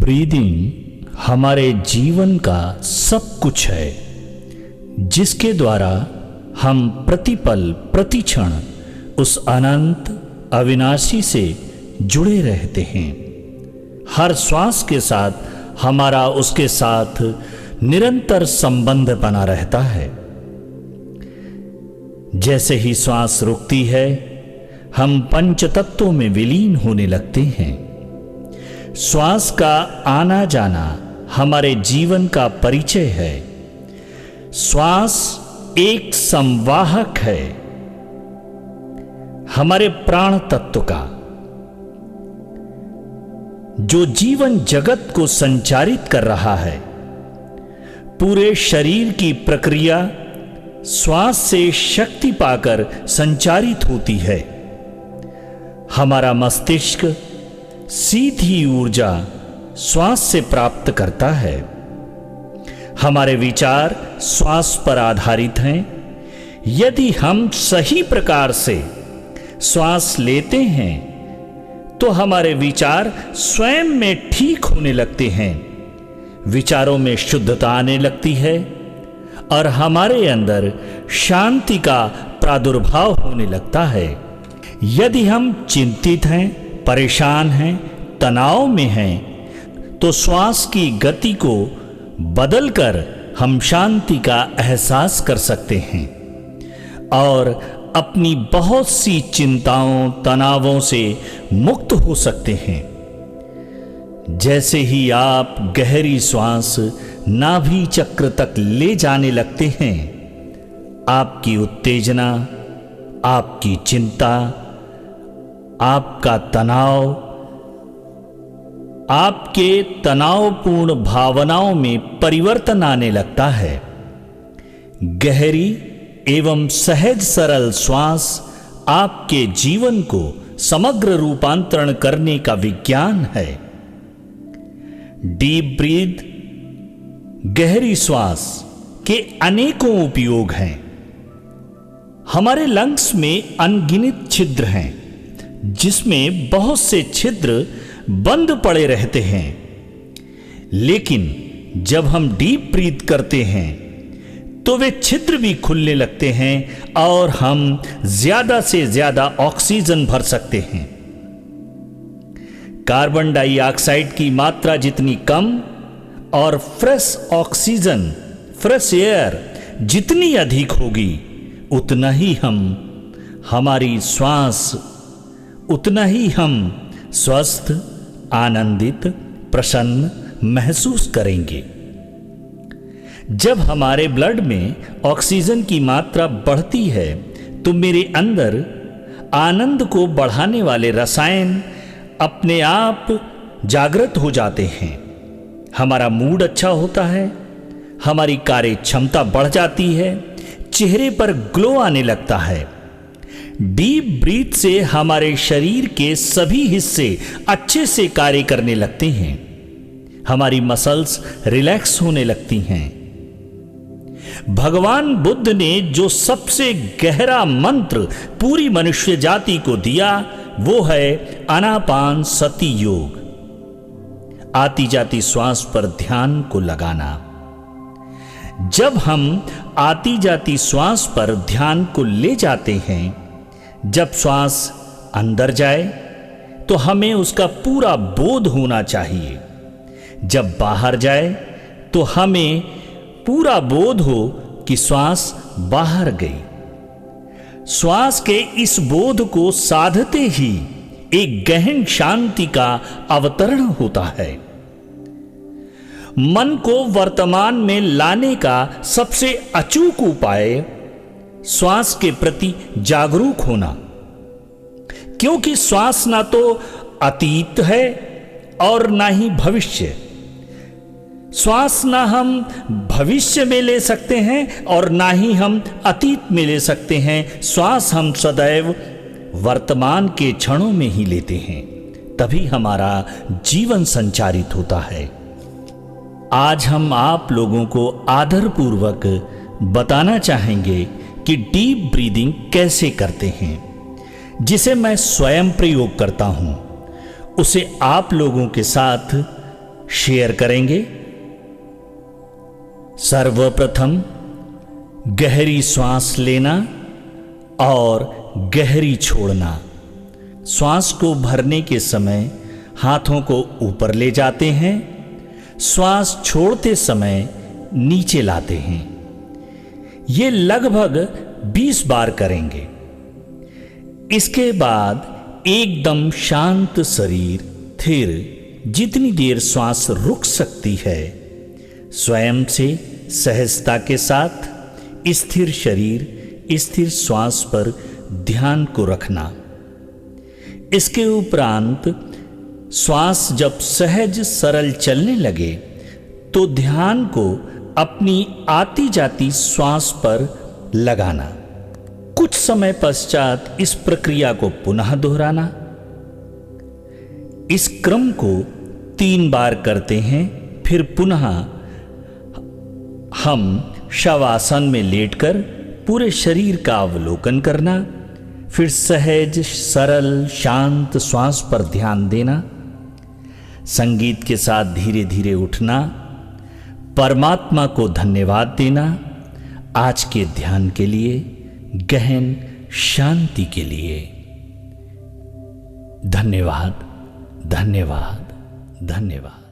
Breathing हमारे जीवन का सब कुछ है, जिसके द्वारा हम प्रतिपल प्रतिक्षण उस अनंत अविनाशी से जुड़े रहते हैं। हर श्वास के साथ हमारा उसके साथ निरंतर संबंध बना रहता है। जैसे ही श्वास रुकती है, हम पंच तत्वों में विलीन होने लगते हैं। श्वास का आना जाना हमारे जीवन का परिचय है। श्वास एक संवाहक है हमारे प्राण तत्व का, जो जीवन जगत को संचारित कर रहा है। पूरे शरीर की प्रक्रिया श्वास से शक्ति पाकर संचारित होती है। हमारा मस्तिष्क सीधी ऊर्जा श्वास से प्राप्त करता है। हमारे विचार श्वास पर आधारित हैं। यदि हम सही प्रकार से श्वास लेते हैं तो हमारे विचार स्वयं में ठीक होने लगते हैं। विचारों में शुद्धता आने लगती है और हमारे अंदर शांति का प्रादुर्भाव होने लगता है। यदि हम चिंतित हैं, परेशान हैं, तनाव में हैं, तो श्वास की गति को बदलकर हम शांति का एहसास कर सकते हैं और अपनी बहुत सी चिंताओं, तनावों से मुक्त हो सकते हैं। जैसे ही आप गहरी श्वास नाभि चक्र तक ले जाने लगते हैं, आपकी उत्तेजना, आपकी चिंता, आपका तनाव, आपके तनावपूर्ण भावनाओं में परिवर्तन आने लगता है। गहरी एवं सहज सरल श्वास आपके जीवन को समग्र रूपांतरण करने का विज्ञान है। डीप ब्रीथ, गहरी श्वास के अनेकों उपयोग हैं। हमारे लंग्स में अनगिनत छिद्र हैं, जिसमें बहुत से छिद्र बंद पड़े रहते हैं। लेकिन जब हम डीप ब्रीथ करते हैं तो वे छिद्र भी खुलने लगते हैं और हम ज्यादा से ज्यादा ऑक्सीजन भर सकते हैं। कार्बन डाइऑक्साइड की मात्रा जितनी कम और फ्रेश ऑक्सीजन, फ्रेश एयर जितनी अधिक होगी, उतना ही हमारी श्वास, उतना ही हम स्वस्थ, आनंदित, प्रसन्न महसूस करेंगे। जब हमारे ब्लड में ऑक्सीजन की मात्रा बढ़ती है तो मेरे अंदर आनंद को बढ़ाने वाले रसायन अपने आप जागृत हो जाते हैं। हमारा मूड अच्छा होता है, हमारी कार्य क्षमता बढ़ जाती है, चेहरे पर ग्लो आने लगता है। डीप ब्रीथ से हमारे शरीर के सभी हिस्से अच्छे से कार्य करने लगते हैं। हमारी मसल्स रिलैक्स होने लगती हैं। भगवान बुद्ध ने जो सबसे गहरा मंत्र पूरी मनुष्य जाति को दिया, वो है आनापान सति योग, आती जाती श्वास पर ध्यान को लगाना। जब हम आती जाती श्वास पर ध्यान को ले जाते हैं, जब श्वास अंदर जाए तो हमें उसका पूरा बोध होना चाहिए। जब बाहर जाए तो हमें पूरा बोध हो कि श्वास बाहर गई। श्वास के इस बोध को साधते ही एक गहन शांति का अवतरण होता है। मन को वर्तमान में लाने का सबसे अचूक उपाय श्वास के प्रति जागरूक होना, क्योंकि श्वास ना तो अतीत है और ना ही भविष्य। श्वास ना हम भविष्य में ले सकते हैं और ना ही हम अतीत में ले सकते हैं। श्वास हम सदैव वर्तमान के क्षणों में ही लेते हैं, तभी हमारा जीवन संचारित होता है। आज हम आप लोगों को आदरपूर्वक बताना चाहेंगे कि डीप ब्रीदिंग कैसे करते हैं, जिसे मैं स्वयं प्रयोग करता हूं। उसे आप लोगों के साथ शेयर करेंगे। सर्वप्रथम गहरी श्वास लेना और गहरी छोड़ना। श्वास को भरने के समय हाथों को ऊपर ले जाते हैं, श्वास छोड़ते समय नीचे लाते हैं। ये लगभग 20 बार करेंगे। इसके बाद एकदम शांत शरीर, फिर जितनी देर श्वास रुक सकती है, स्वयं से सहजता के साथ स्थिर शरीर, स्थिर श्वास पर ध्यान को रखना। इसके उपरांत श्वास जब सहज सरल चलने लगे तो ध्यान को अपनी आती जाती श्वास पर लगाना। कुछ समय पश्चात इस प्रक्रिया को पुनः दोहराना। इस क्रम को 3 बार करते हैं। फिर पुनः हम शवासन में लेटकर पूरे शरीर का अवलोकन करना। फिर सहज सरल शांत श्वास पर ध्यान देना। संगीत के साथ धीरे धीरे उठना। परमात्मा को धन्यवाद देना आज के ध्यान के लिए, गहन शांति के लिए। धन्यवाद, धन्यवाद, धन्यवाद।